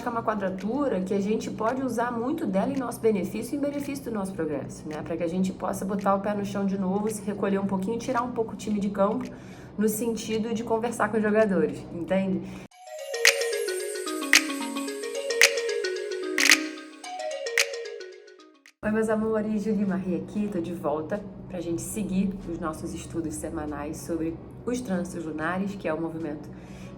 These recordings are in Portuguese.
que é uma quadratura que a gente pode usar muito dela em nosso benefício e em benefício do nosso progresso, né? Para que a gente possa botar o pé no chão de novo, se recolher um pouquinho, tirar um pouco o time de campo, no sentido de conversar com os jogadores, entende? Oi, meus amores, Julie Marie aqui, tô de volta pra gente seguir os nossos estudos semanais sobre os trânsitos lunares, que é o movimento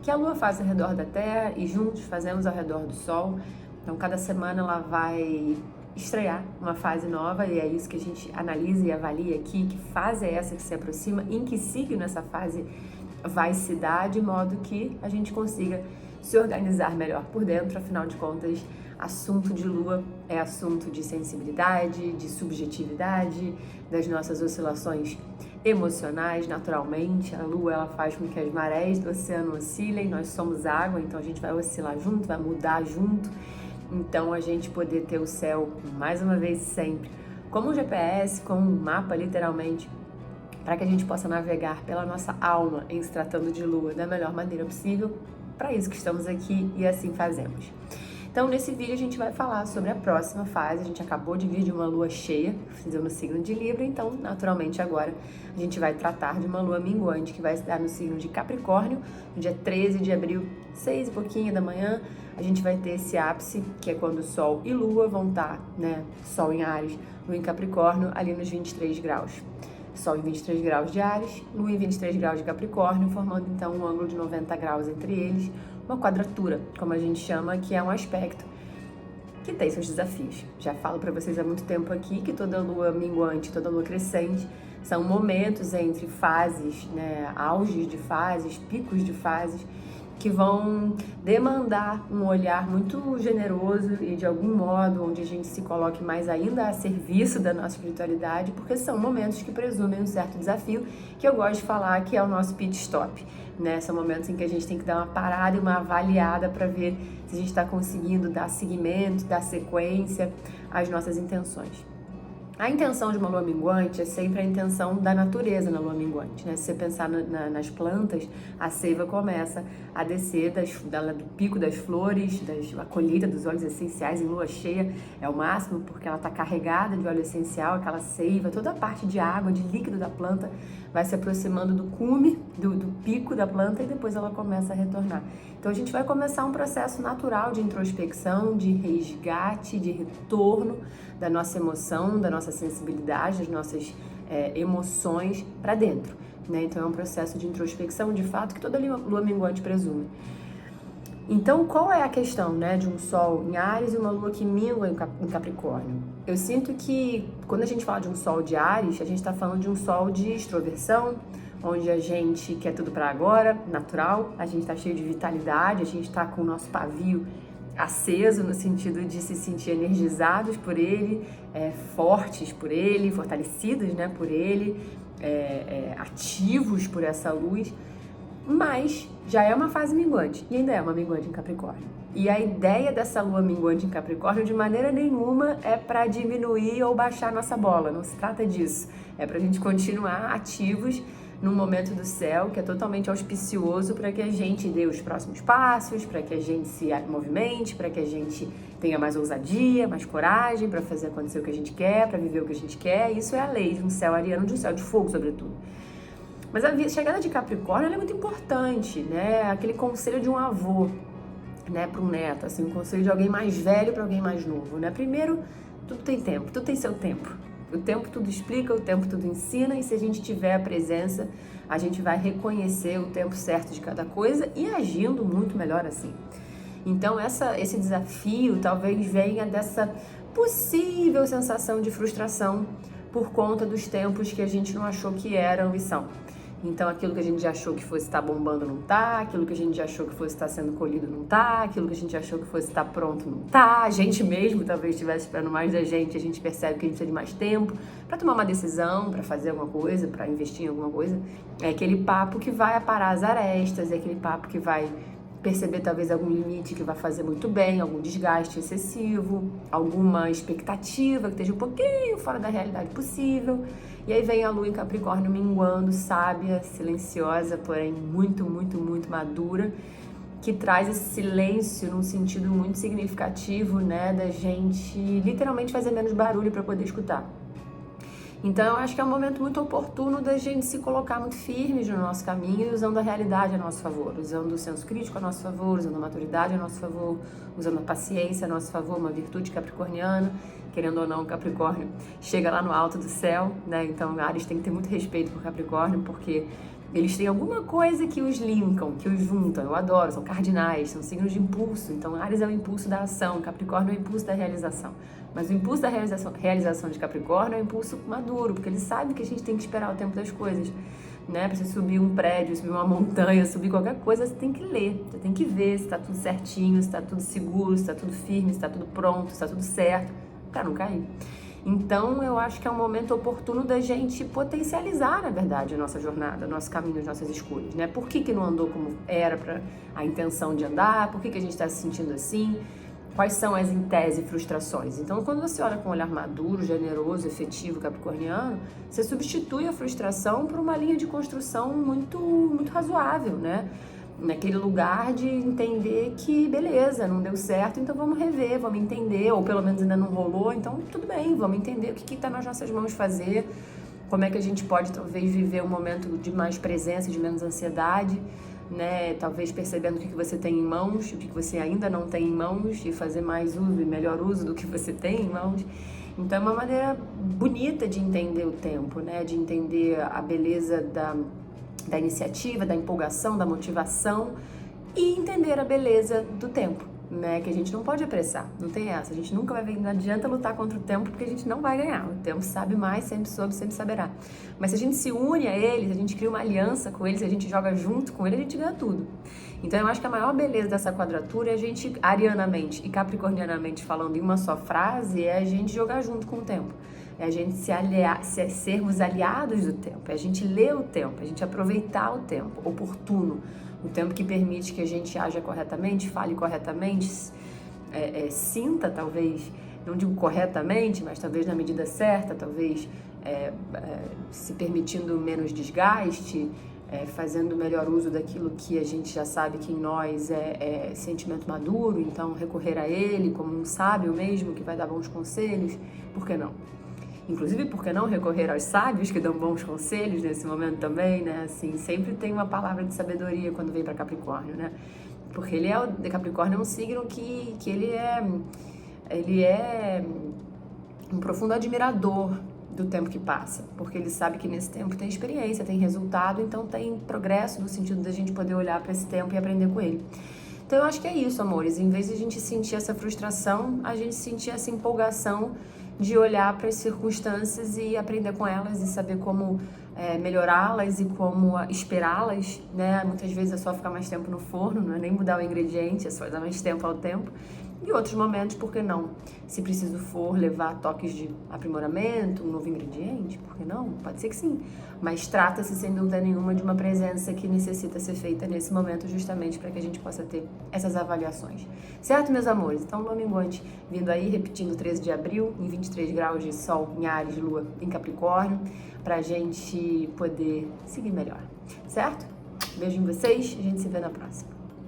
que a Lua faz ao redor da Terra e juntos fazemos ao redor do Sol. Então, cada semana ela vai estrear uma fase nova e é isso que a gente analisa e avalia aqui, que fase é essa que se aproxima, em que signo essa fase vai se dar, de modo que a gente consiga se organizar melhor por dentro. Afinal de contas, assunto de Lua é assunto de sensibilidade, de subjetividade, das nossas oscilações emocionais. Naturalmente, a Lua ela faz com que as marés do oceano oscilem, nós somos água, então a gente vai oscilar junto, vai mudar junto. Então, a gente poder ter o céu, mais uma vez, sempre, como um GPS, como um mapa, literalmente, para que a gente possa navegar pela nossa alma em se tratando de Lua da melhor maneira possível. Para isso que estamos aqui e assim fazemos. Então, nesse vídeo a gente vai falar sobre a próxima fase. A gente acabou de vir de uma lua cheia, fizemos no signo de Libra, então, naturalmente, agora a gente vai tratar de uma lua minguante que vai se dar no signo de Capricórnio, no dia 13 de abril, 6 e pouquinho da manhã. A gente vai ter esse ápice, que é quando Sol e Lua vão estar, né? Sol em Áries, Lua em Capricórnio, ali nos 23 graus. Sol em 23 graus de Áries, Lua em 23 graus de Capricórnio, formando então um ângulo de 90 graus entre eles, uma quadratura, como a gente chama, que é um aspecto que tem seus desafios. Já falo para vocês há muito tempo aqui que toda lua minguante, toda lua crescente são momentos entre fases, né, auges de fases, picos de fases, que vão demandar um olhar muito generoso e de algum modo onde a gente se coloque mais ainda a serviço da nossa espiritualidade, porque são momentos que presumem um certo desafio, que eu gosto de falar que é o nosso pit stop, né? São momentos em que a gente tem que dar uma parada e uma avaliada para ver se a gente está conseguindo dar seguimento, dar sequência às nossas intenções. A intenção de uma lua minguante é sempre a intenção da natureza na lua minguante, né? Se você pensar nas plantas, a seiva começa a descer do pico das flores, a colheita dos óleos essenciais em lua cheia é o máximo, porque ela está carregada de óleo essencial, aquela seiva, toda a parte de água, de líquido da planta vai se aproximando do cume, do pico da planta e depois ela começa a retornar. Então a gente vai começar um processo natural de introspecção, de resgate, de retorno da nossa emoção, da nossa sensibilidade, das nossas emoções para dentro, né? Então é um processo de introspecção, de fato, que toda lua minguante presume. Então, qual é a questão, né, de um Sol em Áries e uma Lua que mingua em Capricórnio? Eu sinto que, quando a gente fala de um Sol de Áries, a gente está falando de um Sol de extroversão, onde a gente quer tudo para agora, natural, a gente está cheio de vitalidade, a gente está com o nosso pavio aceso, no sentido de se sentir energizados por ele, fortes por ele, fortalecidos, né, por ele, ativos por essa luz. Mas já é uma fase minguante, e ainda é uma minguante em Capricórnio. E a ideia dessa lua minguante em Capricórnio, de maneira nenhuma, é para diminuir ou baixar nossa bola, não se trata disso. É para a gente continuar ativos num momento do céu que é totalmente auspicioso para que a gente dê os próximos passos, para que a gente se movimente, para que a gente tenha mais ousadia, mais coragem para fazer acontecer o que a gente quer, para viver o que a gente quer. Isso é a lei de um céu ariano, de um céu de fogo, sobretudo. Mas a chegada de Capricórnio ela é muito importante, né? Aquele conselho de um avô, né, para um neto, assim, um conselho de alguém mais velho para alguém mais novo, né? Primeiro, tudo tem tempo, tudo tem seu tempo. O tempo tudo explica, o tempo tudo ensina, e se a gente tiver a presença, a gente vai reconhecer o tempo certo de cada coisa e agindo muito melhor assim. Então, esse desafio talvez venha dessa possível sensação de frustração por conta dos tempos que a gente não achou que eram e são. Então, aquilo que a gente já achou que fosse estar bombando não tá, aquilo que a gente já achou que fosse estar sendo colhido não tá, aquilo que a gente achou que fosse estar pronto não tá, a gente mesmo talvez estivesse esperando mais da gente, a gente percebe que a gente precisa de mais tempo para tomar uma decisão, para fazer alguma coisa, para investir em alguma coisa. É aquele papo que vai aparar as arestas, é aquele papo que vai perceber talvez algum limite que vai fazer muito bem, algum desgaste excessivo, alguma expectativa que esteja um pouquinho fora da realidade possível. E aí vem a Lua em Capricórnio minguando, sábia, silenciosa, porém muito, muito, muito madura. que traz esse silêncio num sentido muito significativo, né, da gente literalmente fazer menos barulho para poder escutar. Então eu acho que é um momento muito oportuno da gente se colocar muito firmes no nosso caminho e usando a realidade a nosso favor, usando o senso crítico a nosso favor, usando a maturidade a nosso favor, usando a paciência a nosso favor, uma virtude capricorniana. Querendo ou não, Capricórnio chega lá no alto do céu, né? Então Áries tem que ter muito respeito por Capricórnio, porque eles têm alguma coisa que os linkam, que os juntam. Eu adoro, são cardinais, são signos de impulso. Então Áries é o impulso da ação, Capricórnio é o impulso da realização. Mas o impulso da realização de Capricórnio é um impulso maduro, porque ele sabe que a gente tem que esperar o tempo das coisas. Né? Pra você subir um prédio, subir uma montanha, subir qualquer coisa, você tem que ler, você tem que ver se tá tudo certinho, se tá tudo seguro, se tá tudo firme, se tá tudo pronto, se tá tudo certo, pra não cair. Então, eu acho que é um momento oportuno da gente potencializar, na verdade, a nossa jornada, o nosso caminho, as nossas escolhas, né? Por que não andou como era para a intenção de andar? Por que a gente está se sentindo assim? Quais são as, em tese, frustrações? Então, quando você olha com um olhar maduro, generoso, efetivo, capricorniano, você substitui a frustração por uma linha de construção muito razoável, né? Naquele lugar de entender que, beleza, não deu certo, então vamos rever, vamos entender, ou pelo menos ainda não rolou, então tudo bem, vamos entender o que está nas nossas mãos fazer, como é que a gente pode, talvez, viver um momento de mais presença, de menos ansiedade, né? Talvez percebendo o que você tem em mãos, o que você ainda não tem em mãos, e fazer mais uso e melhor uso do que você tem em mãos. Então é uma maneira bonita de entender o tempo, né? De entender a beleza da iniciativa, da empolgação, da motivação e entender a beleza do tempo, né? Que a gente não pode apressar, não tem essa. A gente nunca vai ver, não adianta lutar contra o tempo porque a gente não vai ganhar. O tempo sabe mais, sempre soube, sempre saberá. Mas se a gente se une a ele, se a gente cria uma aliança com ele, se a gente joga junto com ele, a gente ganha tudo. Então eu acho que a maior beleza dessa quadratura é a gente, arianamente e capricornianamente falando em uma só frase, é a gente jogar junto com o tempo. É a gente sermos aliados do tempo, é a gente ler o tempo, é a gente aproveitar o tempo oportuno, o tempo que permite que a gente haja corretamente, fale corretamente, sinta talvez, não digo corretamente, mas talvez na medida certa, talvez se permitindo menos desgaste, fazendo melhor uso daquilo que a gente já sabe que em nós é sentimento maduro, então recorrer a ele como um sábio mesmo, que vai dar bons conselhos, por que não? Inclusive, por que não recorrer aos sábios que dão bons conselhos nesse momento também, né? Assim, sempre tem uma palavra de sabedoria quando vem para Capricórnio, né? Porque Capricórnio é um signo que ele é um profundo admirador do tempo que passa, porque ele sabe que nesse tempo tem experiência, tem resultado, então tem progresso no sentido da gente poder olhar para esse tempo e aprender com ele. Então eu acho que é isso, amores. Em vez de a gente sentir essa frustração, a gente sentir essa empolgação de olhar para as circunstâncias e aprender com elas e saber como melhorá-las e como esperá-las, né? Muitas vezes é só ficar mais tempo no forno, não é nem mudar o ingrediente, é só dar mais tempo ao tempo. E outros momentos, por que não? Se preciso for levar toques de aprimoramento, um novo ingrediente, por que não? Pode ser que sim. Mas trata-se, sem dúvida nenhuma, de uma presença que necessita ser feita nesse momento, justamente para que a gente possa ter essas avaliações. Certo, meus amores? Então, Lua minguante vindo aí, repetindo 13 de abril, em 23 graus de Sol em Áries, Lua em Capricórnio, para a gente poder seguir melhor. Certo? Beijo em vocês, a gente se vê na próxima.